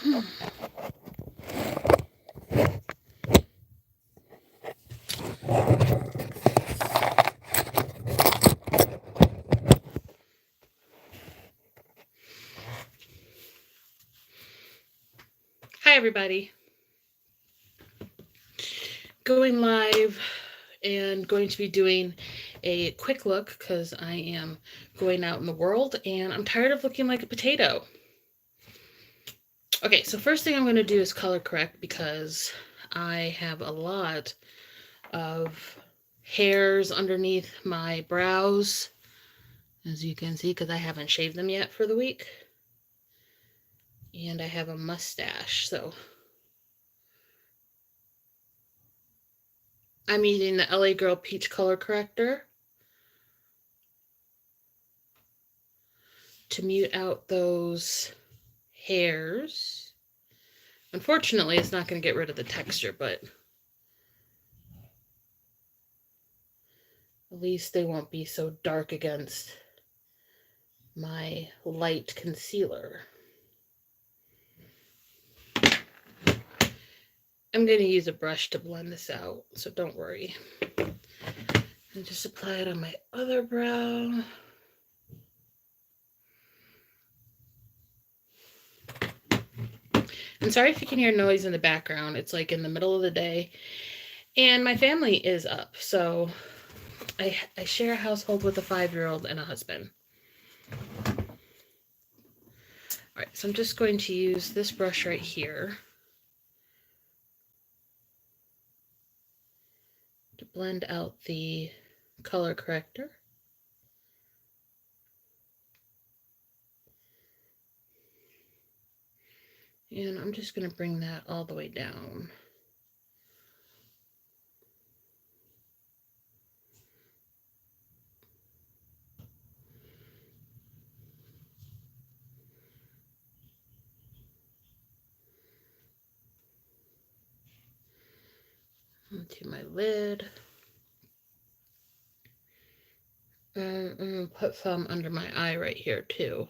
Hi everybody. Going live and going to be doing a quick look because I am going out in the world and I'm tired of looking like a potato. Okay, so first thing I'm going to do is color correct because I have a lot of hairs underneath my brows, as you can see, because I haven't shaved them yet for the week. And I have a mustache, so I'm using the LA Girl Peach Color Corrector to mute out those hairs. Unfortunately, it's not going to get rid of the texture, but at least they won't be so dark against my light concealer. I'm going to use a brush to blend this out, so don't worry. And just apply it on my other brow. I'm sorry if you can hear noise in the background. It's like in the middle of the day. And my family is up, so I share a household with a 5-year-old and a husband. All right, so I'm just going to use this brush right here to blend out the color corrector. And I'm just going to bring that all the way down. Onto my lid. And I'm going to put some under my eye right here too,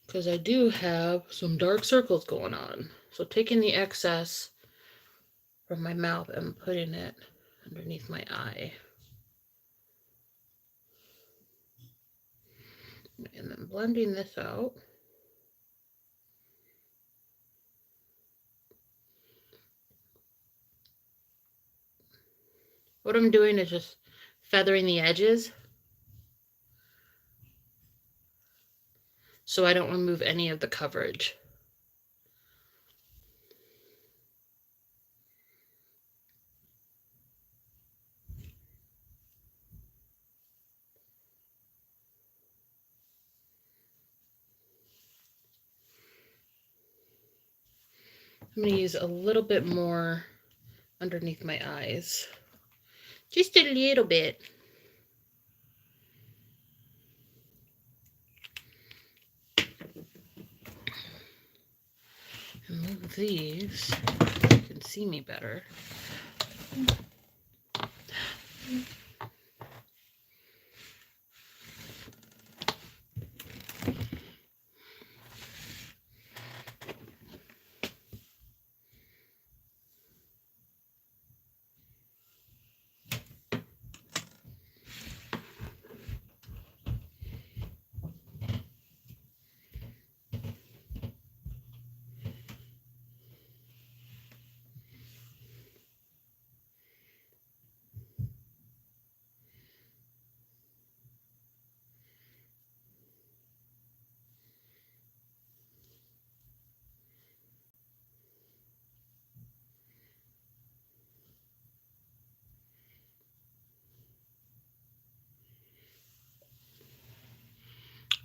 because I do have some dark circles going on. So taking the excess from my mouth and putting it underneath my eye. And then blending this out. What I'm doing is just feathering the edges so I don't remove any of the coverage. I'm going to use a little bit more underneath my eyes. Just a little bit. And move these so you can see me better.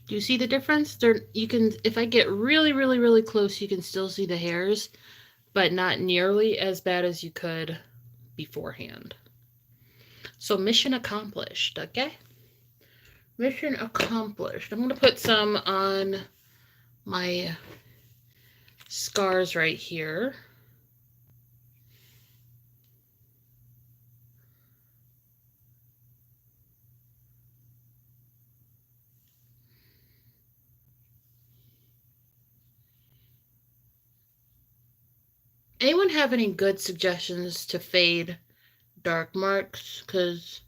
Do you see the difference? You can, if I get really close, you can still see the hairs, but not nearly as bad as you could beforehand. So mission accomplished, okay? Mission accomplished. I'm going to put some on my scars right here. Anyone have any good suggestions to fade dark marks? Because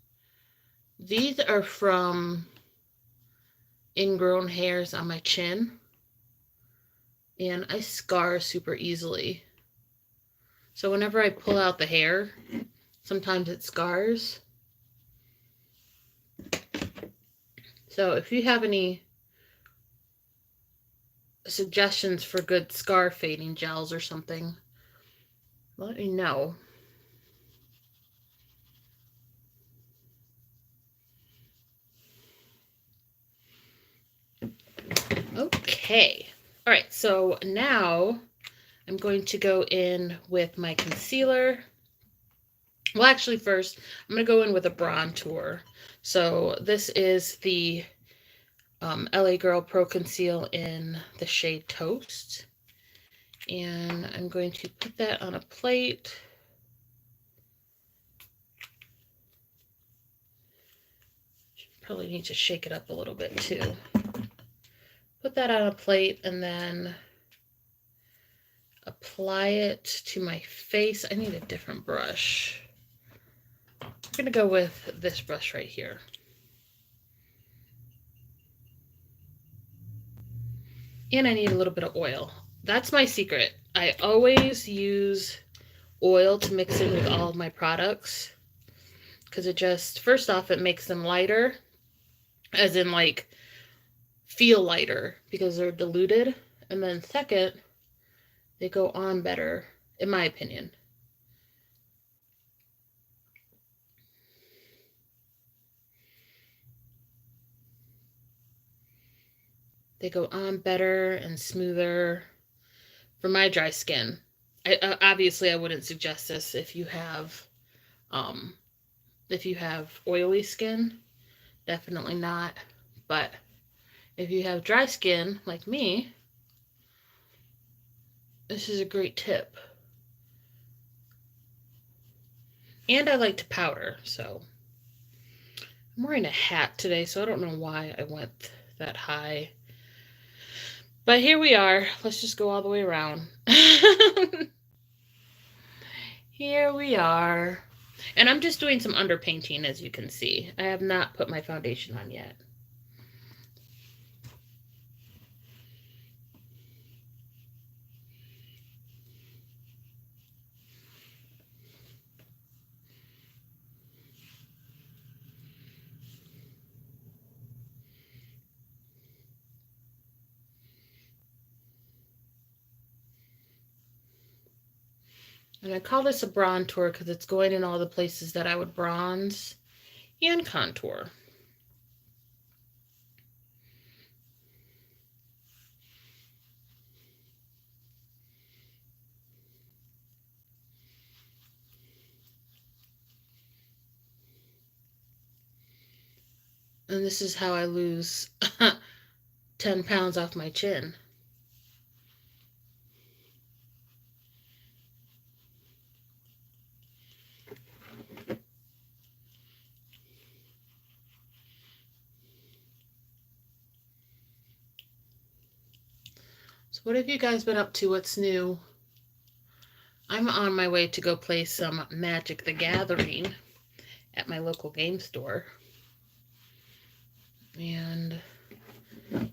these are from ingrown hairs on my chin, and I scar super easily. So whenever I pull out the hair, sometimes it scars. So if you have any suggestions for good scar fading gels or something, let me know. Okay. All right, so now I'm going to go in with my concealer. Well, actually, first, I'm going to go in with a bronzer. So this is the LA Girl Pro Conceal in the shade Toast. And I'm going to put that on a plate. Probably need to shake it up a little bit too. Put that on a plate and then apply it to my face. I need a different brush. I'm going to go with this brush right here. And I need a little bit of oil. That's my secret. I always use oil to mix in with all of my products because it just, first off, it makes them lighter, as in like feel lighter because they're diluted. And then second, they go on better, in my opinion. They go on better and smoother for my dry skin. Obviously, I wouldn't suggest this if you have oily skin. Definitely not. But if you have dry skin like me, this is a great tip. And I like to powder, so I'm wearing a hat today, so I don't know why I went that high. But here we are. Let's just go all the way around. Here we are. And I'm just doing some underpainting, as you can see. I have not put my foundation on yet. And I call this a bronzer because it's going in all the places that I would bronze and contour. And this is how I lose 10 pounds off my chin. So what have you guys been up to? What's new? I'm on my way to go play some Magic the Gathering at my local game store. And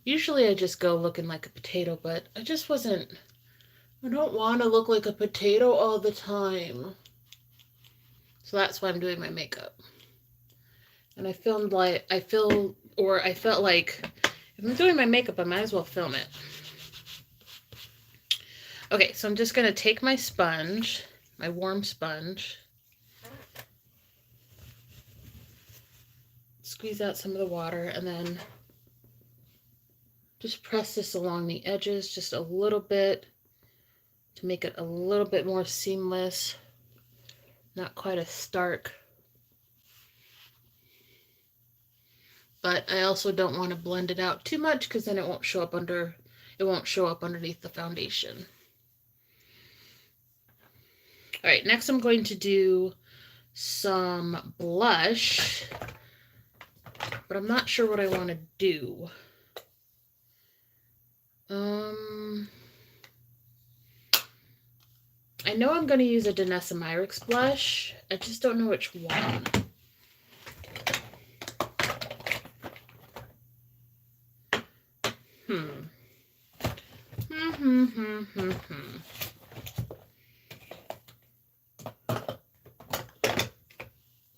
usually I just go looking like a potato, but I don't want to look like a potato all the time. So that's why I'm doing my makeup. And I felt like if I'm doing my makeup, I might as well film it. Okay, so I'm just going to take my sponge, my warm sponge, squeeze out some of the water, and then just press this along the edges just a little bit to make it a little bit more seamless, not quite as stark. But I also don't want to blend it out too much because then it won't show up underneath the foundation. All right, next I'm going to do some blush, but I'm not sure what I want to do. I know I'm going to use a Danessa Myricks blush. I just don't know which one.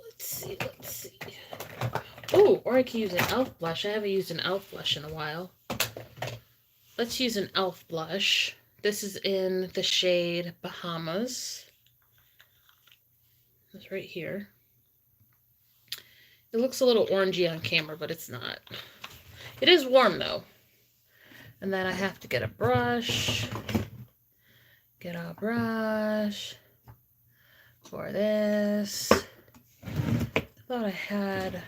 Let's see. Oh, or I could use an e.l.f. blush. I haven't used an e.l.f. blush in a while. Let's use an e.l.f. blush. This is in the shade Bahamas. It's right here. It looks a little orangey on camera, but it's not. It is warm though. And then I have to get a brush. Get a brush for this. I thought I had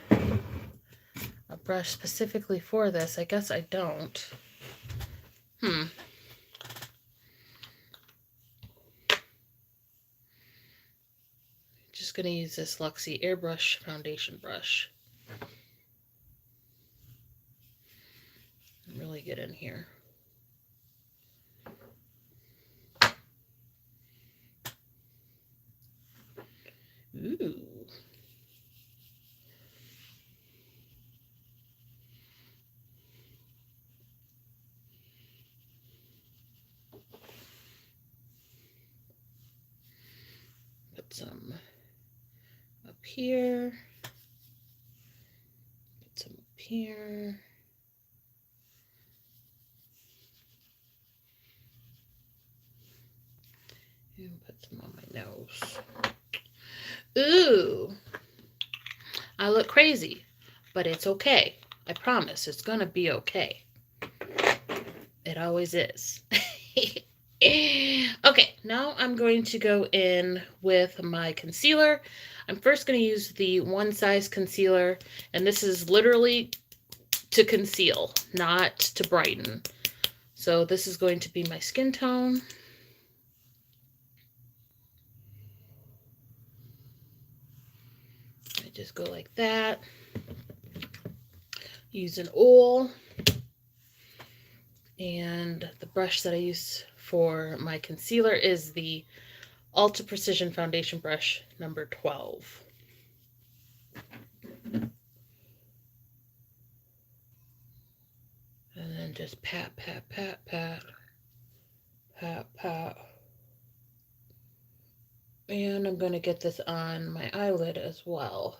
a brush specifically for this. I guess I don't. Just gonna use this Luxie Airbrush foundation brush. Really get in here. Ooh. Put some up here. Put some up here. And put some on my nose. Ooh. I look crazy, but it's okay. I promise it's gonna be okay. It always is. Okay, now I'm going to go in with my concealer. I'm first going to use the One Size concealer, and this is literally to conceal, not to brighten. So this is going to be my skin tone. I just go like that. Use an oil. And the brush that I use for my concealer is the Ultra Precision Foundation Brush number 12. And then just pat, pat, pat, pat, pat, pat. And I'm going to get this on my eyelid as well.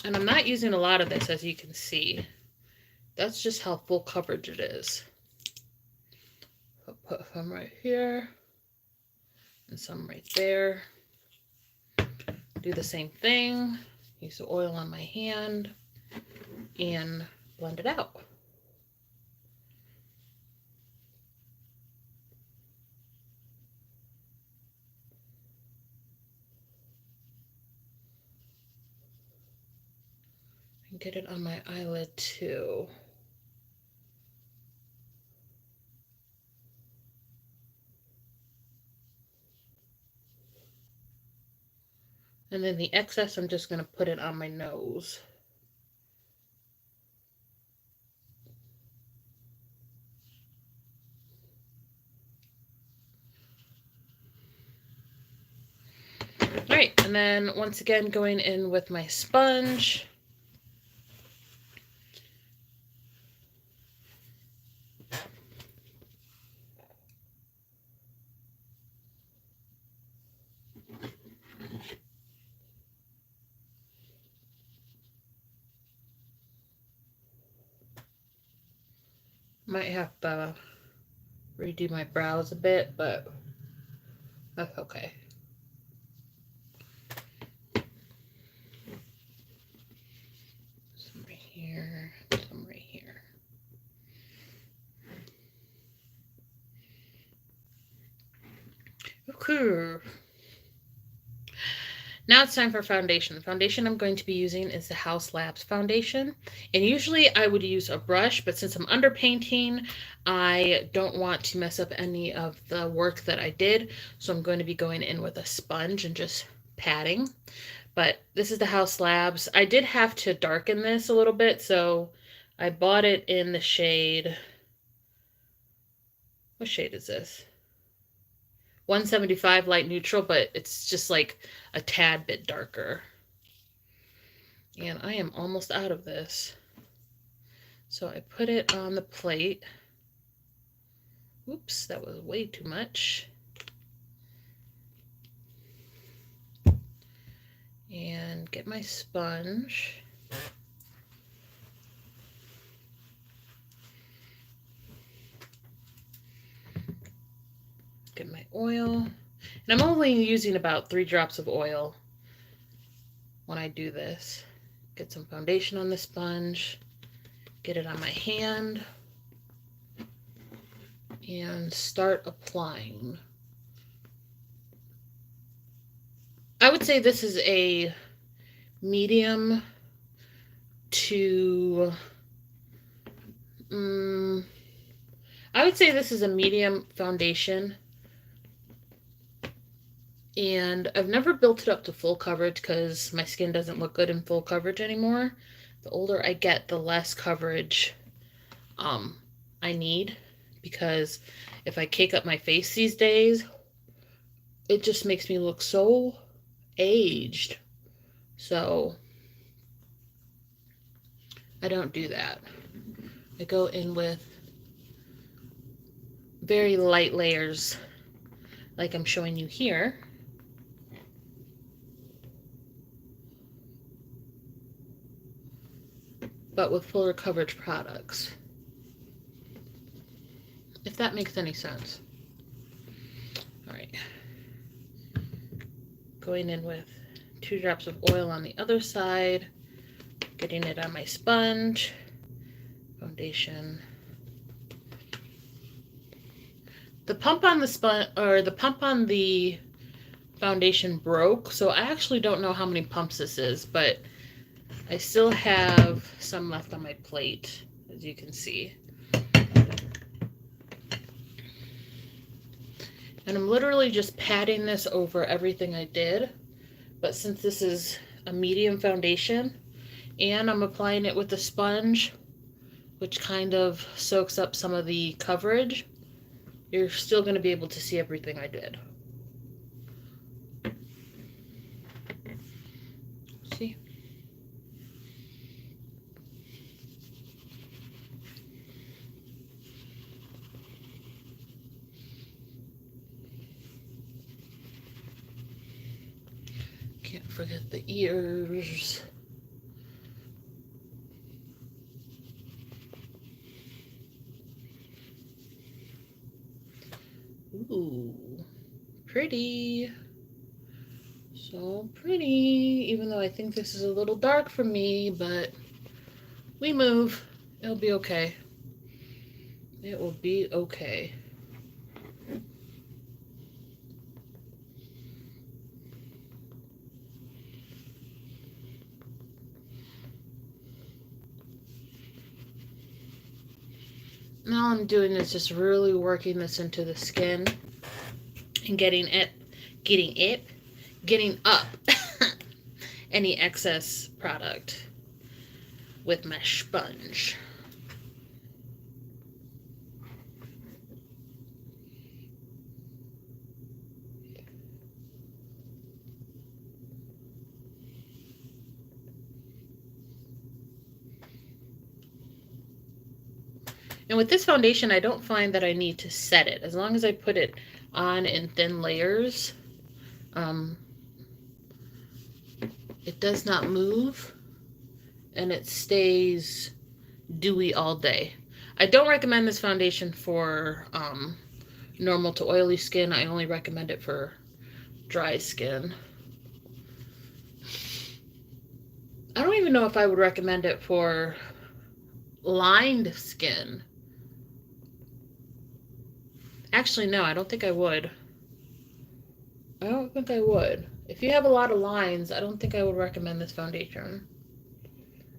And I'm not using a lot of this, as you can see. That's just how full coverage it is. I'll put some right here and some right there. Do the same thing. Use the oil on my hand and blend it out. And get it on my eyelid too. And then the excess, I'm just going to put it on my nose. All right, and then once again, going in with my sponge. Might have to redo my brows a bit, but that's okay. Some right here, some right here. Okay. Now it's time for foundation. The foundation I'm going to be using is the Haus Labs foundation. And usually I would use a brush, but since I'm underpainting, I don't want to mess up any of the work that I did. So I'm going to be going in with a sponge and just patting. But this is the Haus Labs. I did have to darken this a little bit, so I bought it in the shade. What shade is this? 175 light neutral, but it's just like a tad bit darker. And I am almost out of this. So I put it on the plate. Oops, that was way too much. And get my sponge. Get my oil. And I'm only using about 3 drops of oil when I do this. Get some foundation on the sponge. Get it on my hand. And start applying. I would say this is a medium to... I would say this is a medium foundation. And I've never built it up to full coverage because my skin doesn't look good in full coverage anymore. The older I get, the less coverage I need, because if I cake up my face these days, it just makes me look so aged. So I don't do that. I go in with very light layers like I'm showing you here. But with fuller coverage products. If that makes any sense. All right. Going in with 2 drops of oil on the other side. Getting it on my sponge. Foundation. The pump on the sponge, or the pump on the foundation broke, so I actually don't know how many pumps this is, but I still have some left on my plate, as you can see. And I'm literally just patting this over everything I did. But since this is a medium foundation, and I'm applying it with a sponge, which kind of soaks up some of the coverage, you're still going to be able to see everything I did. See? Can't forget the ears. Ooh, pretty. So pretty, even though I think this is a little dark for me, but we move. It'll be okay. It will be okay. Now all I'm doing is just really working this into the skin and getting up any excess product with my sponge. And with this foundation, I don't find that I need to set it. As long as I put it on in thin layers, it does not move, and it stays dewy all day. I don't recommend this foundation for normal to oily skin. I only recommend it for dry skin. I don't even know if I would recommend it for lined skin. Actually, no, I don't think I would. I don't think I would. If you have a lot of lines, I don't think I would recommend this foundation.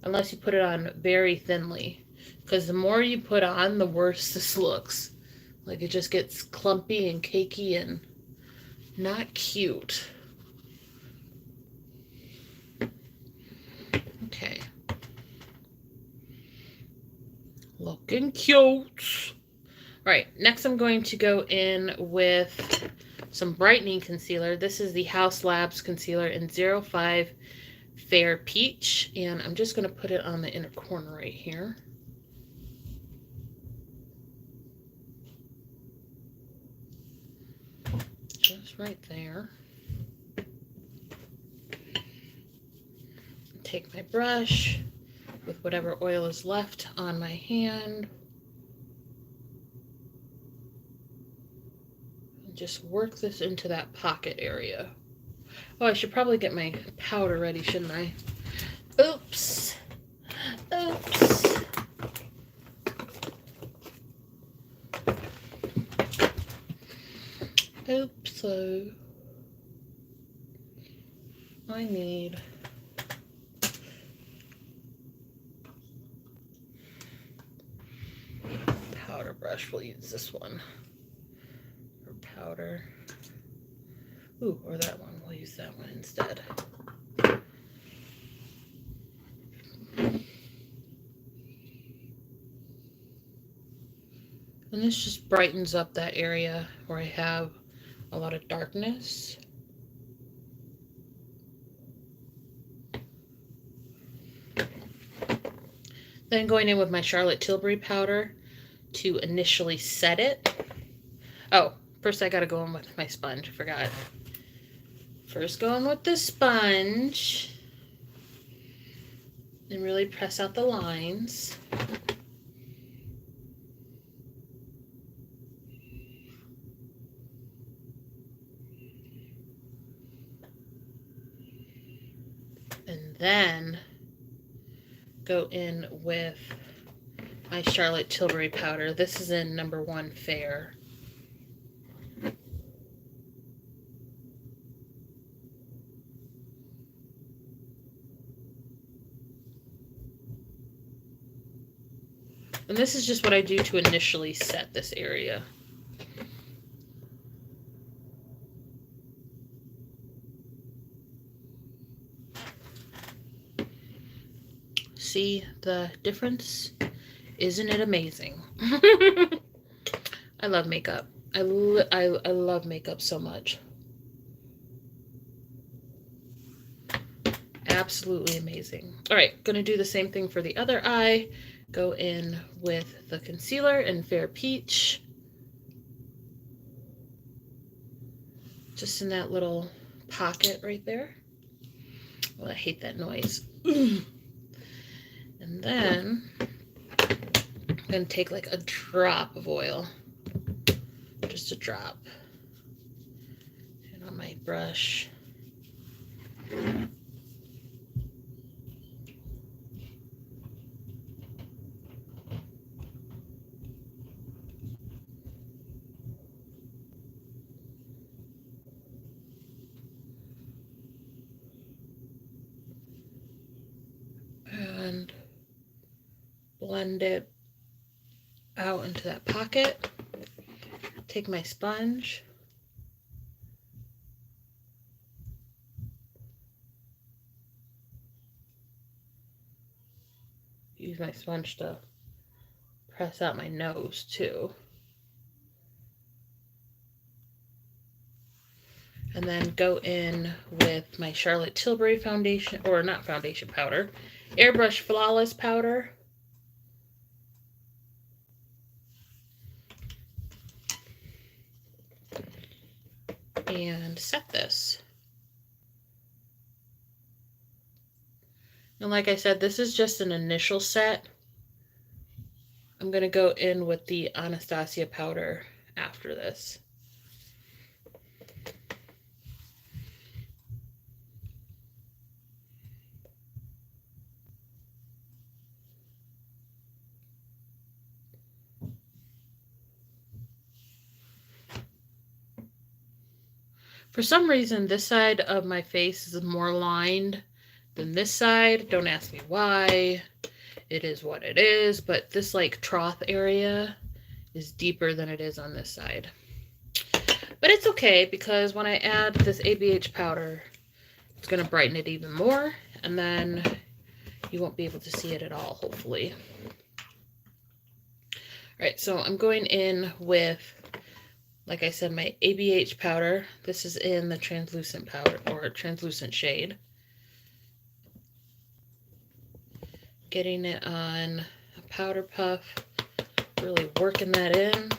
Unless you put it on very thinly. Because the more you put on, the worse this looks. Like it just gets clumpy and cakey and not cute. Okay. Looking cute. Alright, next I'm going to go in with some brightening concealer. This is the Haus Labs concealer in 05 Fair Peach. And I'm just going to put it on the inner corner right here. Just right there. Take my brush with whatever oil is left on my hand. And just work this into that pocket area. Oh, I should probably get my powder ready, shouldn't I? Oops. Oops. Oops. So I need powder brush. We'll use this one for powder. Ooh, or that one. We'll use that one instead. And this just brightens up that area where I have a lot of darkness. Then going in with my Charlotte Tilbury powder to initially set it. Oh, first I gotta go in with my sponge. I forgot. First go in with the sponge and really press out the lines. And then go in with my Charlotte Tilbury powder. This is in number 1 Fair. And this is just what I do to initially set this area. See the difference? Isn't it amazing? I love makeup. I love makeup so much. Absolutely amazing. All right, gonna do the same thing for the other eye. Go in with the concealer in Fair Peach. Just in that little pocket right there. Well, I hate that noise. And then I'm gonna take like a drop of oil. Just a drop. And on my brush. And blend it out into that pocket. Take my sponge. Use my sponge to press out my nose too. And then go in with my Charlotte Tilbury foundation, or not foundation, powder. Airbrush Flawless powder. And set this. And like I said, this is just an initial set. I'm going to go in with the Anastasia powder after this. For some reason, this side of my face is more lined than this side. Don't ask me why. It is what it is, but this like trough area is deeper than it is on this side. But it's okay because when I add this ABH powder, it's going to brighten it even more, and then you won't be able to see it at all, hopefully. All right, so I'm going in with, like I said, my ABH powder. This is in the translucent powder or translucent shade. Getting it on a powder puff, really working that in.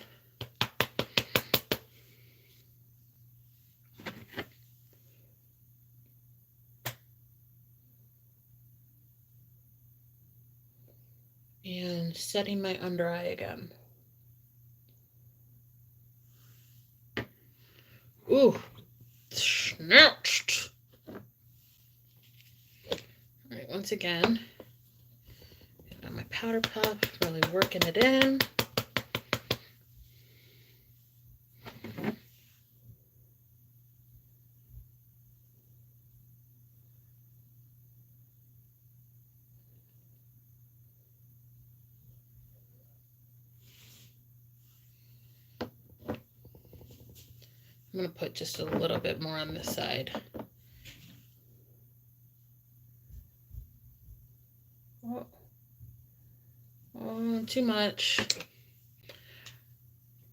And setting my under eye again. Ooh, snatched. All right, once again, get on my powder puff, really working it in. I'm going to put just a little bit more on this side. Oh, too much.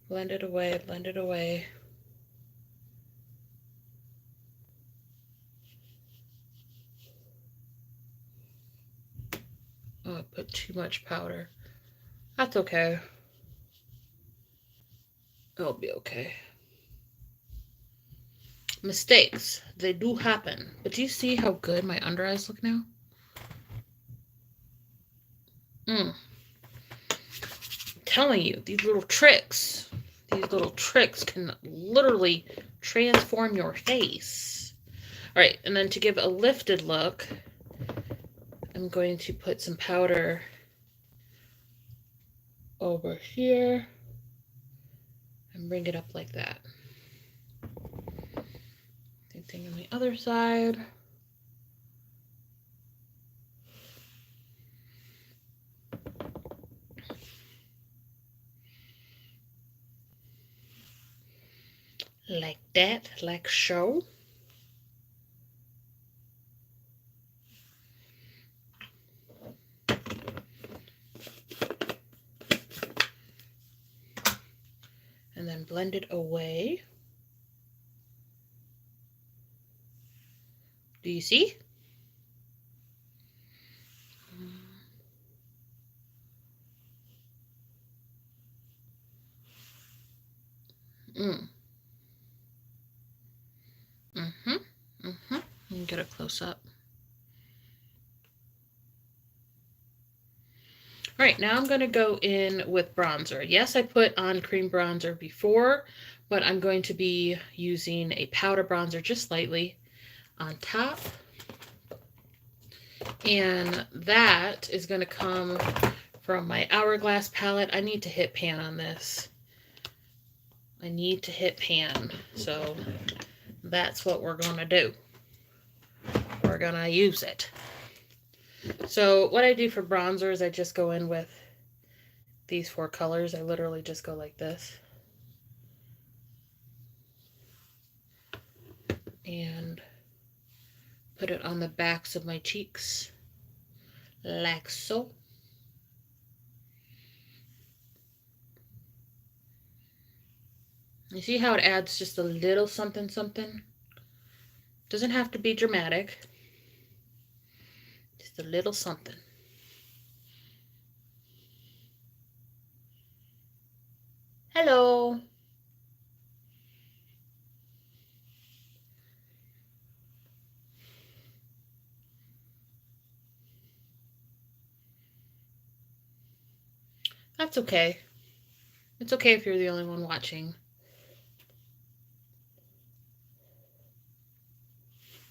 Blend it away, blend it away. Oh, I put too much powder. That's okay. It'll be okay. Mistakes, they do happen. But do you see how good my under eyes look now? I'm telling you, these little tricks can literally transform your face. All right, and then to give a lifted look, I'm going to put some powder over here and bring it up like that. Same thing on the other side. Like that, like so. And then blend it away. Do you see? Get a close up. All right, now I'm going to go in with bronzer. Yes, I put on cream bronzer before, but I'm going to be using a powder bronzer just slightly on top. And that is going to come from my Hourglass palette. I need to hit pan on this. I need to hit pan. So that's what we're going to do. We're going to use it. So what I do for bronzer is I just go in with these 4 colors. I literally just go like this. And put it on the backs of my cheeks, like so. You see how it adds just a little something something? Doesn't have to be dramatic. Just a little something. Hello. That's okay. It's okay if you're the only one watching.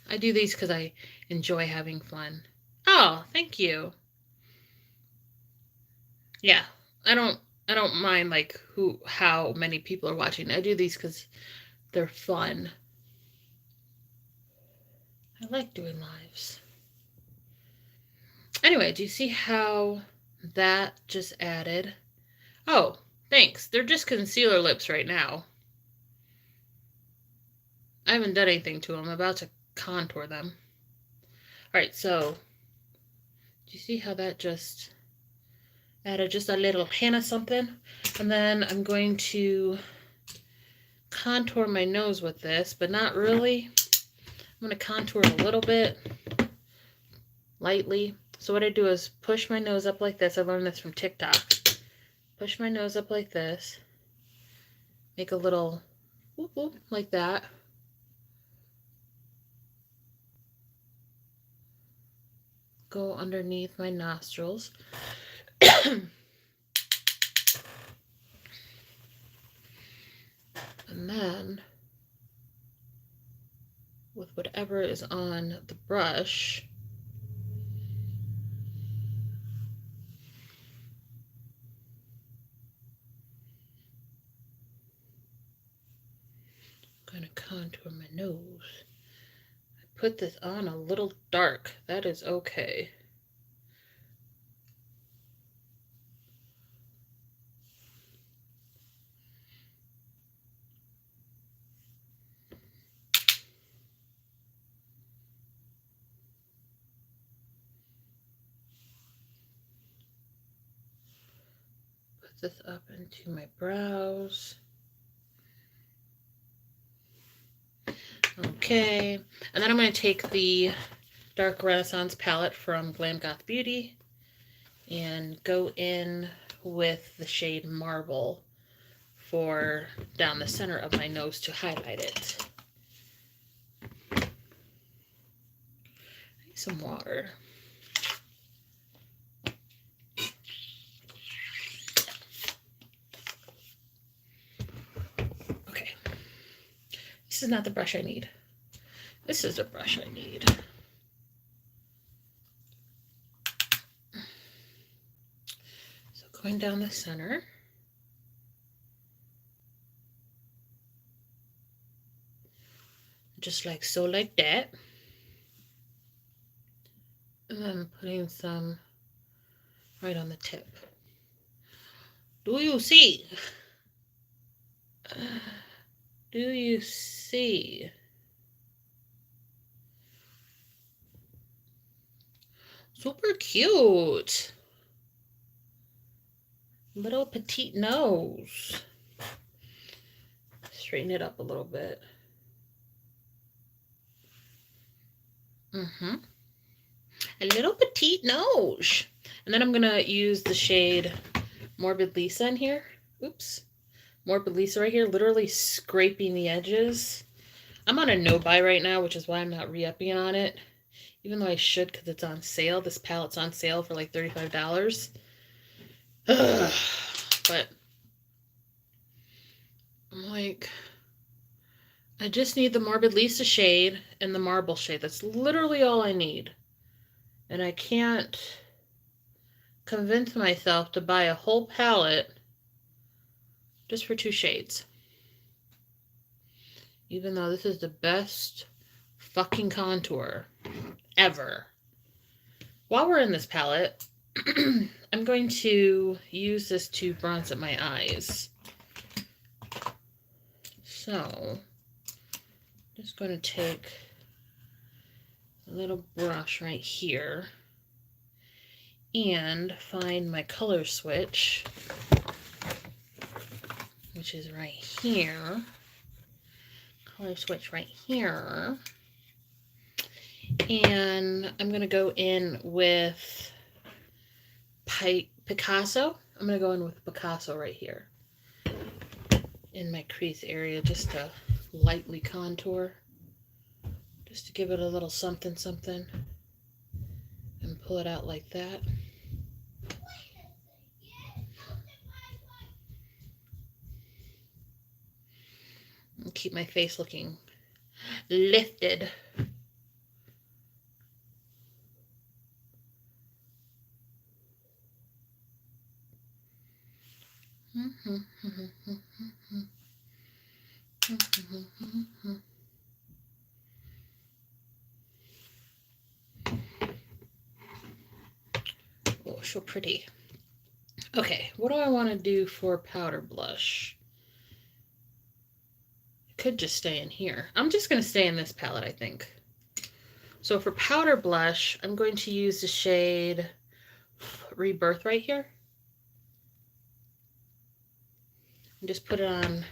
I do these because I enjoy having fun. Oh, thank you. Yeah, I don't mind like how many people are watching. I do these because they're fun. I like doing lives. Anyway, do you see how that just added? Oh, thanks. They're just concealer lips right now. I haven't done anything to them. I'm about to contour them. Alright, so do you see how that just added just a little hint of something? And then I'm going to contour my nose with this, but not really. I'm going to contour a little bit, lightly. So what I do is push my nose up like this. I learned this from TikTok. Push my nose up like this. Make a little whoop whoop like that. Go underneath my nostrils. And then, with whatever is on the brush, I'm going to contour my nose. I put this on a little dark. That is okay. This up into my brows. Okay, and then I'm going to take the Dark Renaissance palette from Glam Goth Beauty and go in with the shade Marble for down the center of my nose to highlight it. I need some water. This is not the brush I need. This is the brush I need. So going down the center. Just like so, like that. And then putting some right on the tip. Do you see? Do you see? Super cute. Little petite nose. Straighten it up a little bit. A little petite nose. And then I'm going to use the shade Morbid Lisa in here. Oops. Morbid Lisa right here, literally scraping the edges. I'm on a no-buy right now, which is why I'm not re-upping on it. Even though I should because it's on sale. This palette's on sale for like $35. But I'm like, I just need the Morbid Lisa shade and the Marble shade. That's literally all I need. And I can't convince myself to buy a whole palette just for 2 shades. Even though this is the best fucking contour ever. While we're in this palette, I'm going to use this to bronze up my eyes. So, just going to take a little brush right here and find my color switch, which is right here. Color switch right here. And I'm going to go in with Picasso. I'm going to go in with Picasso right here in my crease area just to lightly contour. Just to give it a little something something. And pull it out like that. And keep my face looking lifted. so pretty. Okay, what do I want to do for powder blush? It could just stay in here. I'm just going to stay in this palette, I think. So for powder blush, I'm going to use the shade Rebirth right here. And just put it on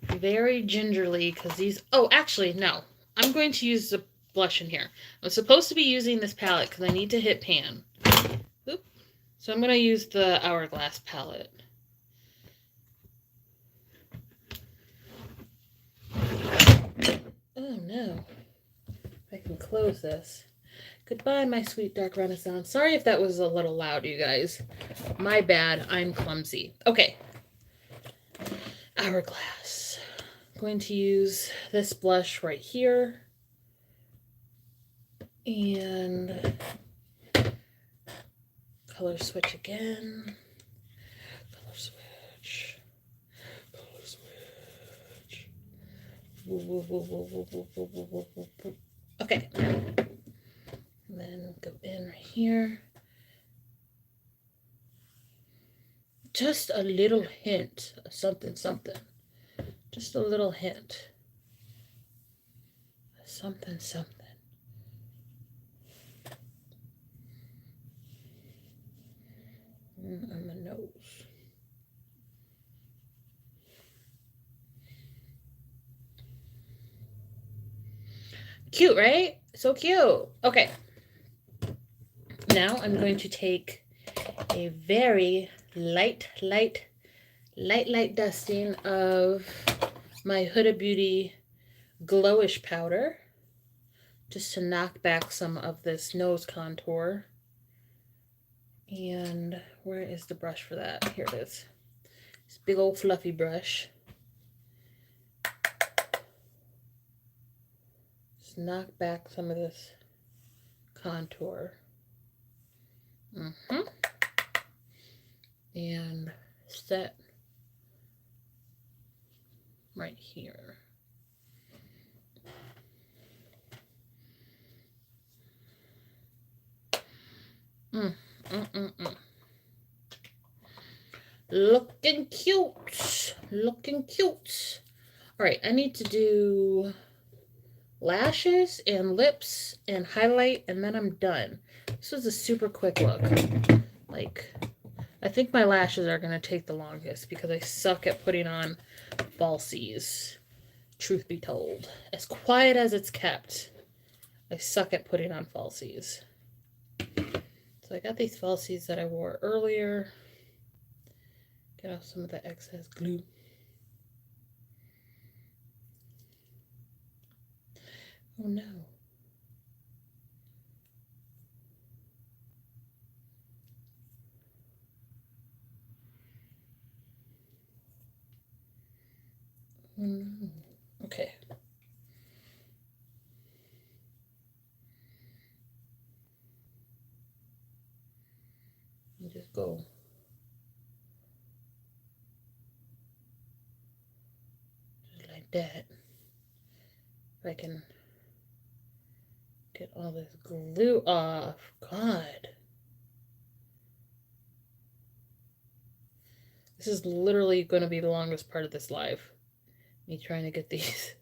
very gingerly because these... Oh, actually, no. I'm going to use the blush in here. I'm supposed to be using this palette because I need to hit pan. Oop. So I'm going to use the Hourglass palette. Oh, no. I can close this. Goodbye, my sweet dark renaissance. Sorry if that was a little loud, you guys. My bad. I'm clumsy. Okay. Hourglass. I'm going to use this blush right here. And color switch again. Color switch. Color switch. Okay. And then go in right here. Just a little hint of something, something. Just a little hint. Something, something. On the nose. Cute, right? So cute. Okay. Now I'm going to take a very light dusting of my Huda Beauty Glowish powder just to knock back some of this nose contour. And where is the brush for that? Here it is. This big old fluffy brush. Just knock back some of this contour. And set right here. Looking cute. Looking cute. All right, I need to do lashes and lips and highlight, and then I'm done. This was a super quick look. Like, I think my lashes are going to take the longest because I suck at putting on falsies, truth be told. As quiet as it's kept, I suck at putting on falsies. So I got these falsies that I wore earlier. Get off some of the excess glue. Oh no. Oh no. Okay. And just go. Just like that. If I can get all this glue off. God. This is literally going to be the longest part of this live. Me trying to get these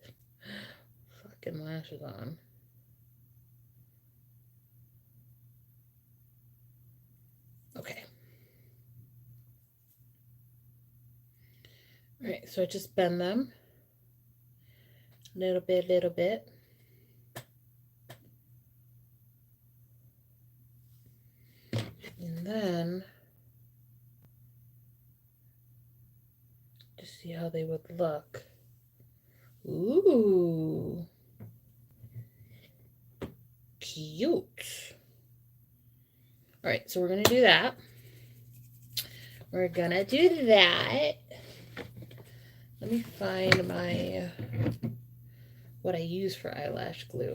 fucking lashes on. Okay. All right, so I just bend them. Little bit. And then just see how they would look. Ooh. Cute. All right, so we're going to do that. We're going to do that. Let me find my, what I use for eyelash glue.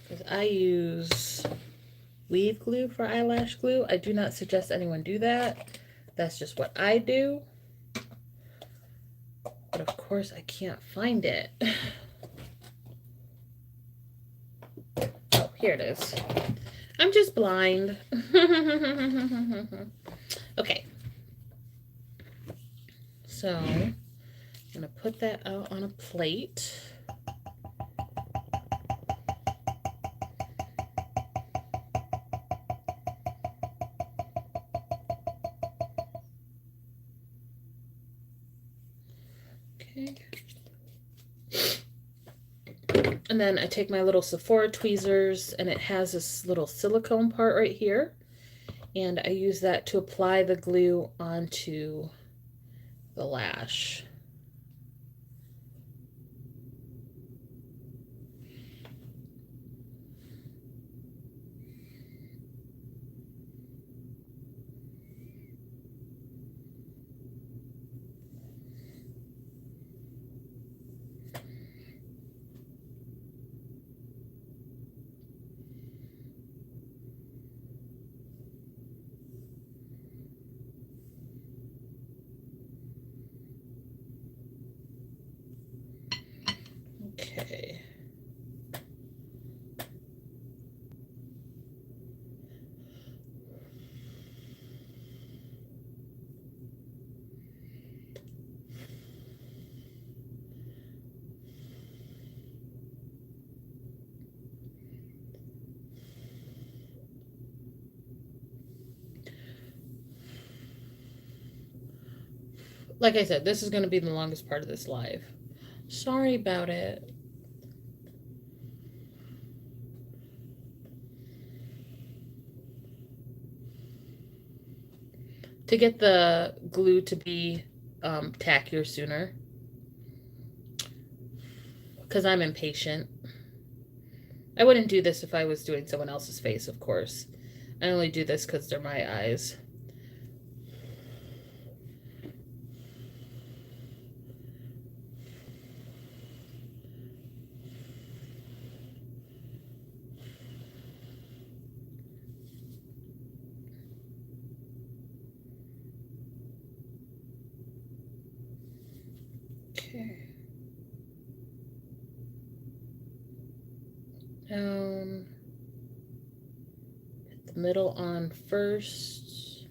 Because I use weave glue for eyelash glue. I do not suggest anyone do that. That's just what I do. But of course I can't find it. Oh, Here it is. I'm just blind. Okay. So I'm going to put that out on a plate. Okay. And then I take my little Sephora tweezers, and it has this little silicone part right here. And I use that to apply the glue onto the lash. Okay. Like I said, this is going to be the longest part of this live. Sorry about it. To get the glue to be tackier sooner, because I'm impatient. I wouldn't do this if I was doing someone else's face, of course. I only do this because they're my eyes. Okay. Put the middle on first.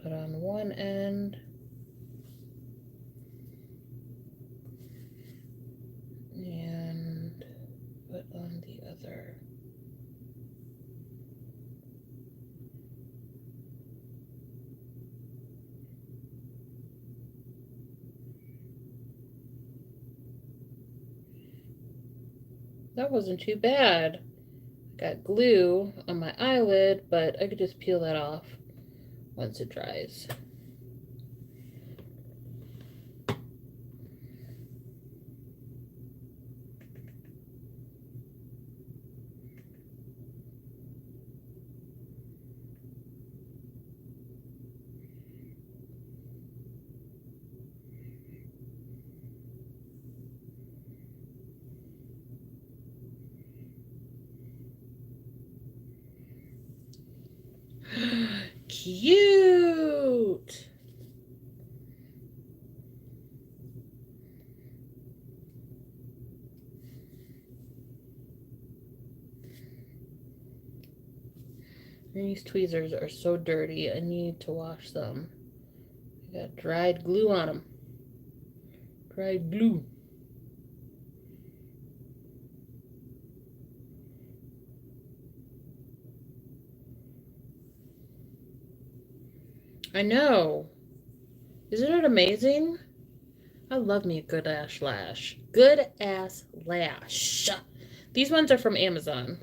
Put on one end. And put on the other. That wasn't too bad. Got glue on my eyelid, but I could just peel that off once it dries. Cute! These tweezers are so dirty. I need to wash them. I got dried glue on them. Dried glue. I know. Isn't it amazing? I love me a good ass lash. Good ass lash. These ones are from Amazon.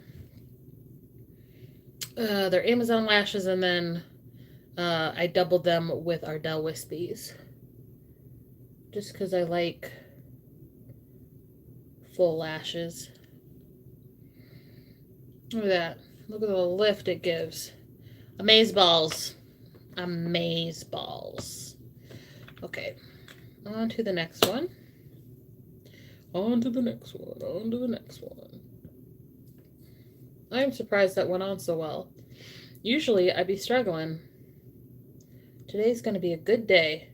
They're Amazon lashes, and then I doubled them with Ardell Wispies. Just because I like full lashes. Look at that. Look at the lift it gives. Amazeballs. Amazeballs. Okay. On to the next one. On to the next one. On to the next one. I'm surprised that went on so well. Usually I'd be struggling. Today's going to be a good day.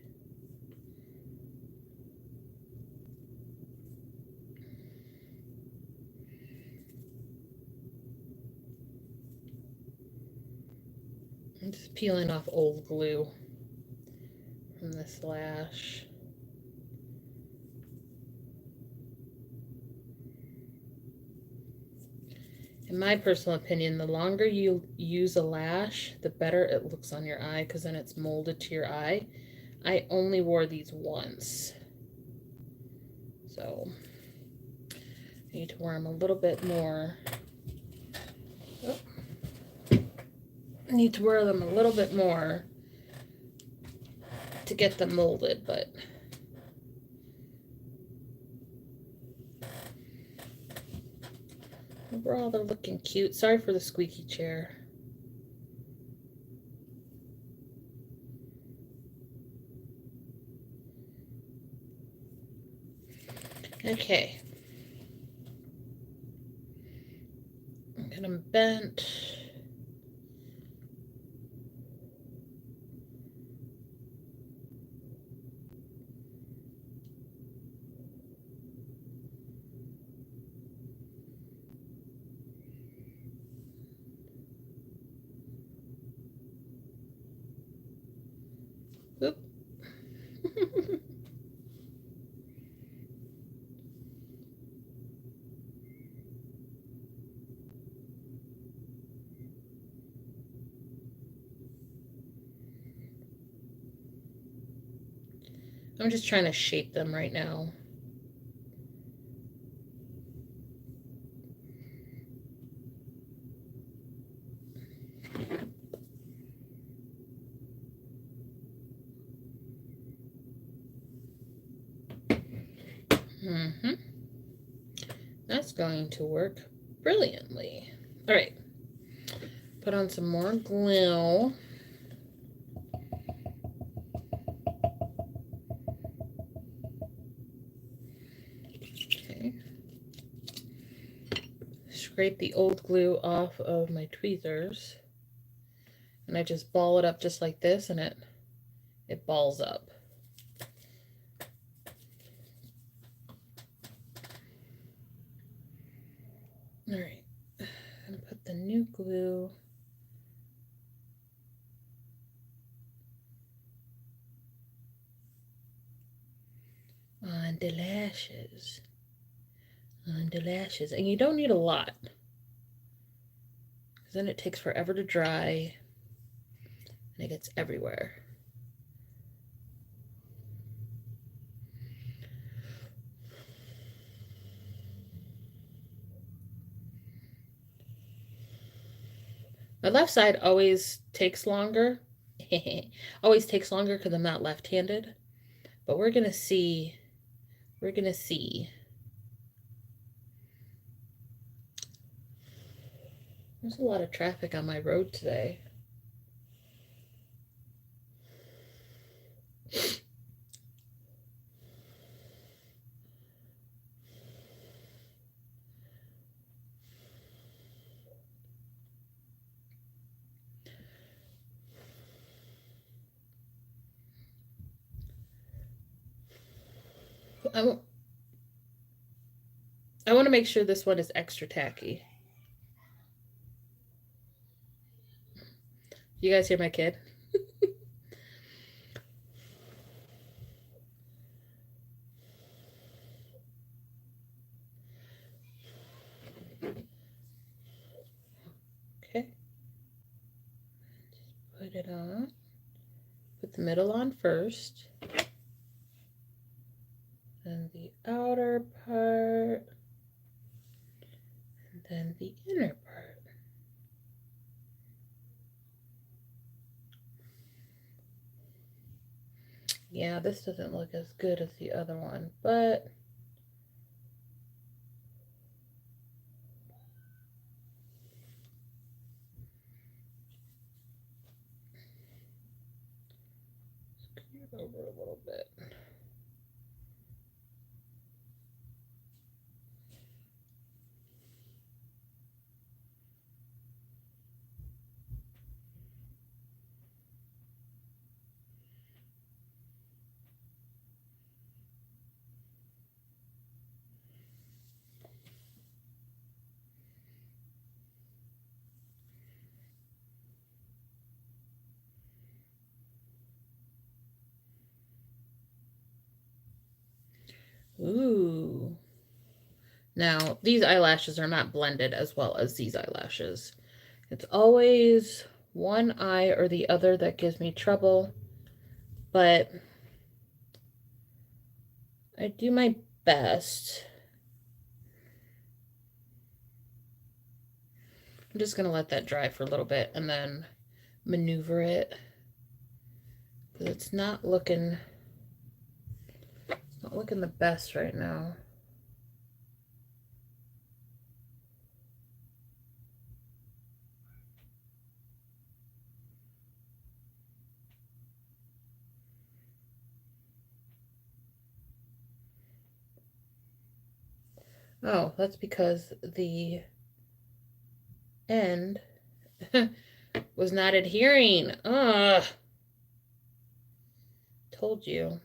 peeling off old glue from this lash. In my personal opinion, the longer you use a lash, the better it looks on your eye, because then it's molded to your eye. I only wore these once, so I need to wear them a little bit more. Oh. I need to wear them a little bit more to get them molded, but overall they're looking cute. Sorry for the squeaky chair. Okay. Get them bent. Oop. I'm just trying to shape them right now. That's going to work brilliantly. All right. Put on some more glue. Okay. Scrape the old glue off of my tweezers. And I just ball it up just like this, and it balls up. All right. I'm gonna put the new glue on the lashes. On the lashes. And you don't need a lot, because then it takes forever to dry and it gets everywhere. My left side always takes longer. Always takes longer because I'm not left-handed. But we're gonna see. We're gonna see. There's a lot of traffic on my road today. I want to make sure this one is extra tacky. You guys hear my kid? Okay. Just put it on. Put the middle on first. Then the outer part. And then the inner part. Yeah, this doesn't look as good as the other one, but scoot it over a little bit. Ooh. Now, these eyelashes are not blended as well as these eyelashes. It's always one eye or the other that gives me trouble, but I do my best. I'm just going to let that dry for a little bit and then maneuver it. Because it's not looking the best right now. Oh, that's because the end was not adhering. Ugh. Told you.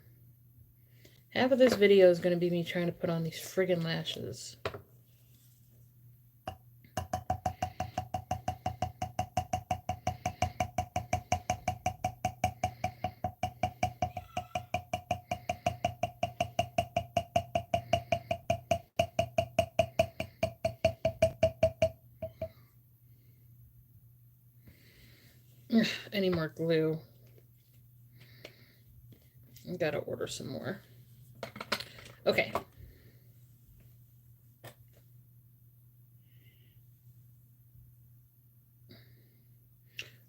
Half of this video is going to be me trying to put on these friggin' lashes. I need more glue. I gotta order some more. Okay.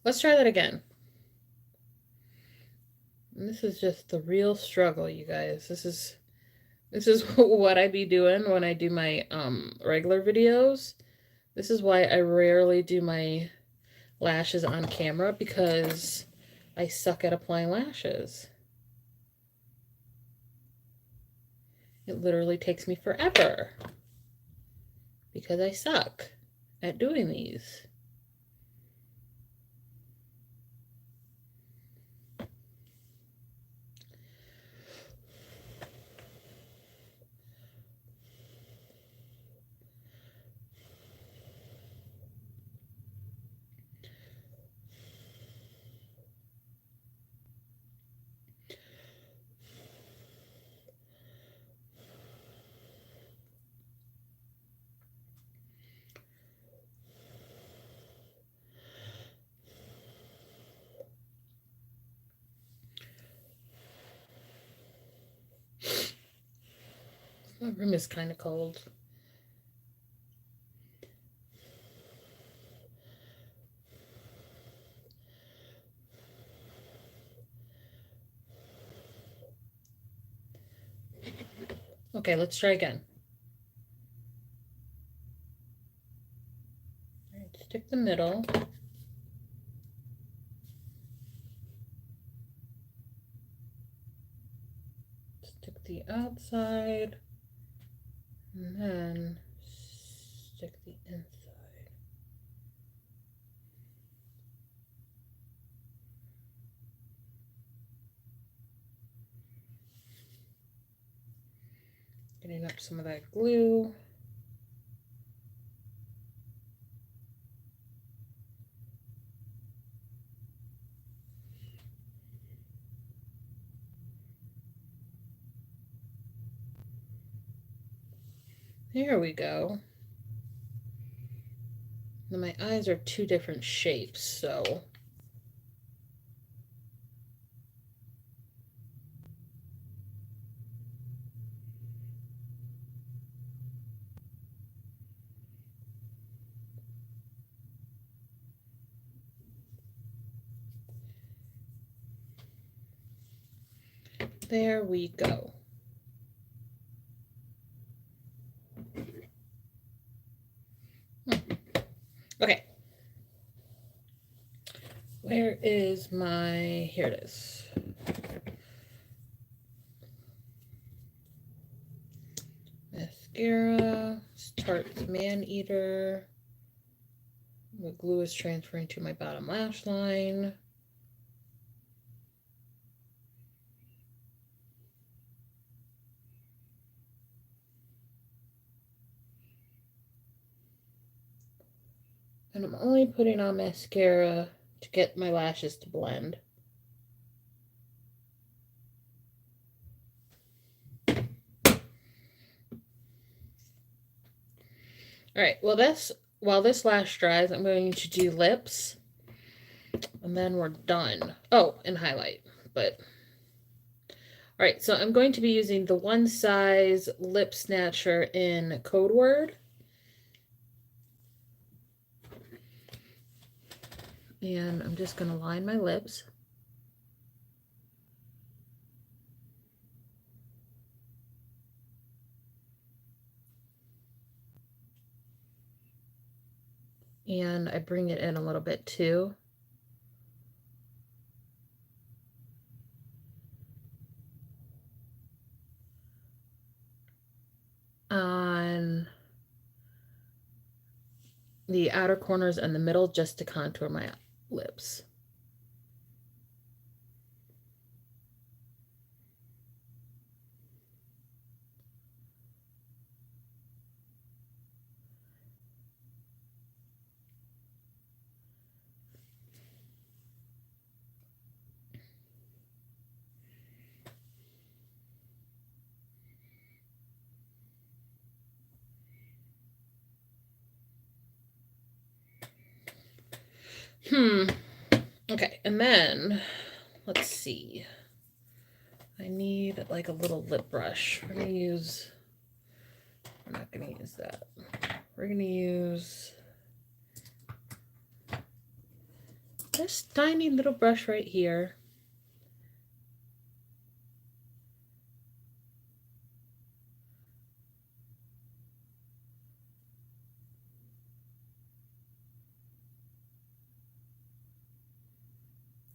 Let's try that again. And this is just the real struggle, you guys. This is what I be doing when I do my regular videos. This is why I rarely do my lashes on camera, because I suck at applying lashes. It literally takes me forever because I suck at doing these. My room is kind of cold. Okay, let's try again. All right, stick the middle. Stick the outside. And then stick the inside. Getting up some of that glue. There we go. Now my eyes are two different shapes, so there we go. Okay. Where is my, here it is. Mascara, Tarte's Man Eater. The glue is transferring to my bottom lash line. And I'm only putting on mascara to get my lashes to blend. All right, well, while this lash dries, I'm going to do lips, and then we're done. Oh, and highlight, but all right, so I'm going to be using the One Size Lip Snatcher in Code Word. And I'm just going to line my lips. And I bring it in a little bit too. On the outer corners and the middle just to contour my lips. Okay, and then let's see. I need like a little lip brush. We're not gonna use that. We're gonna use this tiny little brush right here.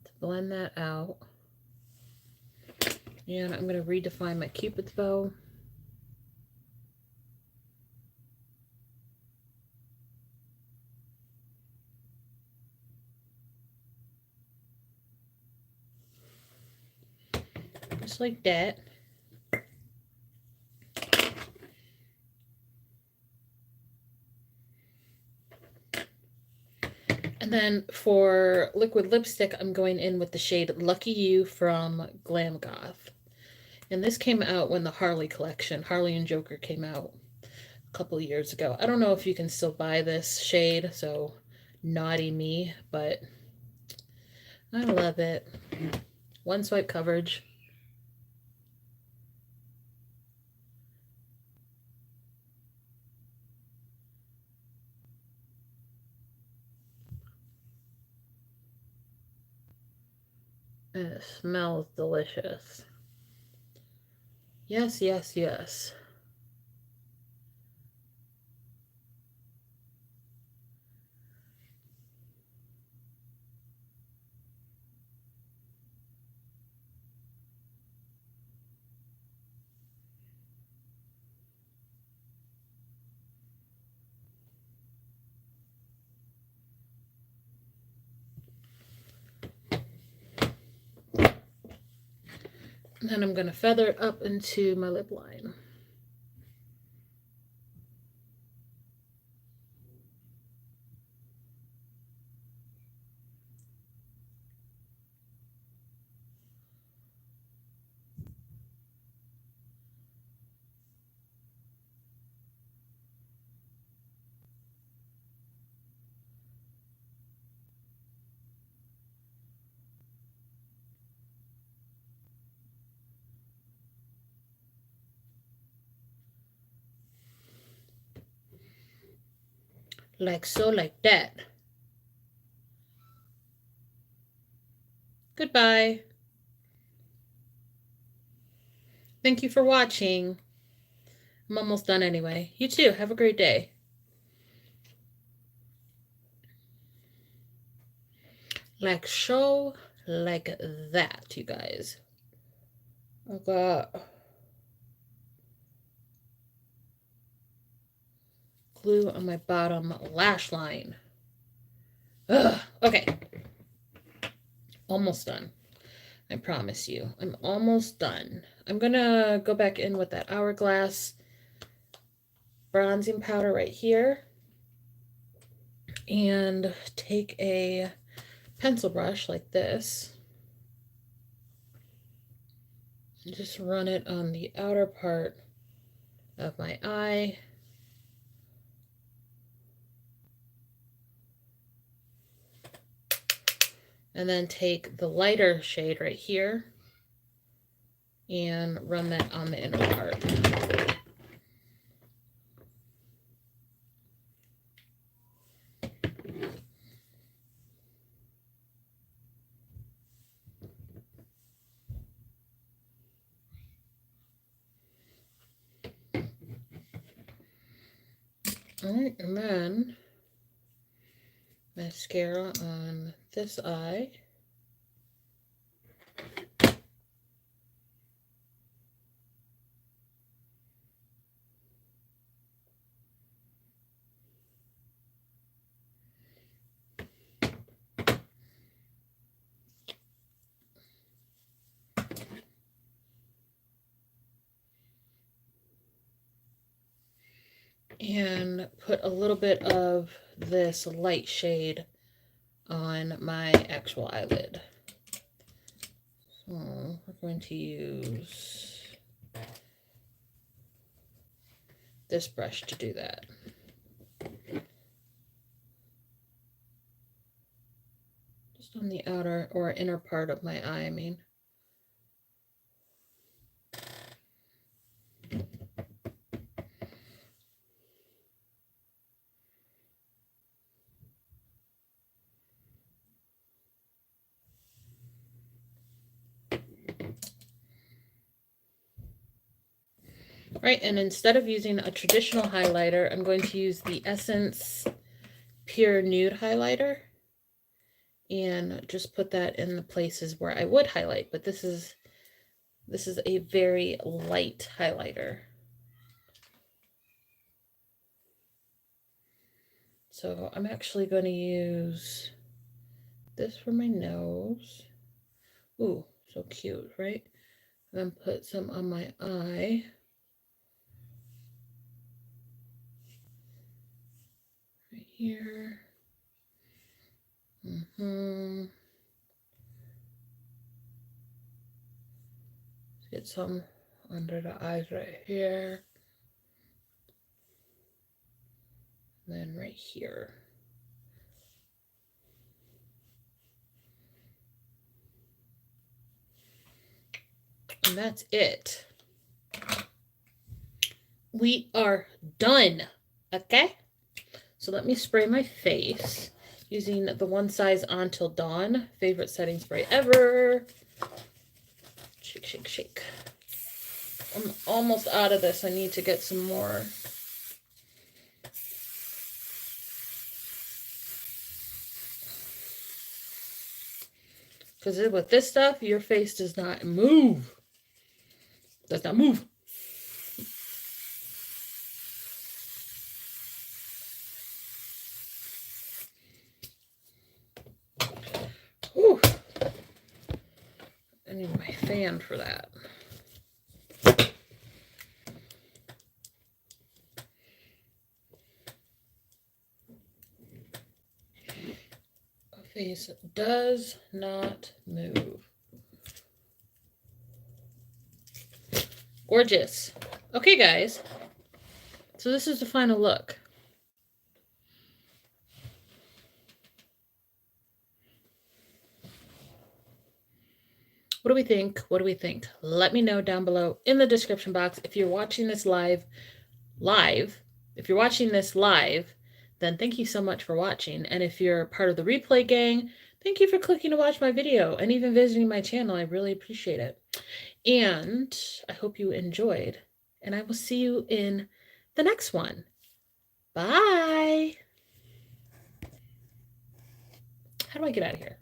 To blend that out. And I'm gonna redefine my Cupid's bow. Just like that. And then for liquid lipstick, I'm going in with the shade Lucky You from Glam Goth. And this came out when the Harley collection, Harley and Joker, came out a couple years ago. I don't know if you can still buy this shade, so naughty me, but I love it. One swipe coverage. And it smells delicious. Yes, yes, yes. And then I'm going to feather it up into my lip line. Like so, like that. Goodbye. Thank you for watching. I'm almost done anyway. You too. Have a great day. Like so, like that, you guys. I got glue on my bottom lash line. Ugh. Okay. Almost done. I promise you. I'm almost done. I'm gonna go back in with that Hourglass bronzing powder right here and take a pencil brush like this and just run it on the outer part of my eye. And then take the lighter shade right here and run that on the inner part. All right, and then mascara on this eye. And put a little bit of this light shade on my actual eyelid. So we're going to use this brush to do that. Just on the outer or inner part of my eye, I mean. Right, and instead of using a traditional highlighter, I'm going to use the Essence Pure Nude highlighter and just put that in the places where I would highlight, but this is a very light highlighter. So I'm actually going to use this for my nose. Ooh, so cute, right? And then put some on my eye. Right here. Let's get some under the eyes right here. And then right here. And that's it. We are done. Okay? So let me spray my face using the One Size On Till Dawn favorite setting spray ever. Shake, shake, shake. I'm almost out of this. I need to get some more. Because with this stuff, your face does not move. Does not move. Whew. I need my fan for that. Face does not move. Gorgeous. Okay, guys. So this is the final look. What do we think? What do we think? Let me know down below in the description box. If you're watching this live, if you're watching this live, then thank you so much for watching. And if you're part of the replay gang, thank you for clicking to watch my video and even visiting my channel. I really appreciate it. And I hope you enjoyed. And I will see you in the next one. Bye. How do I get out of here?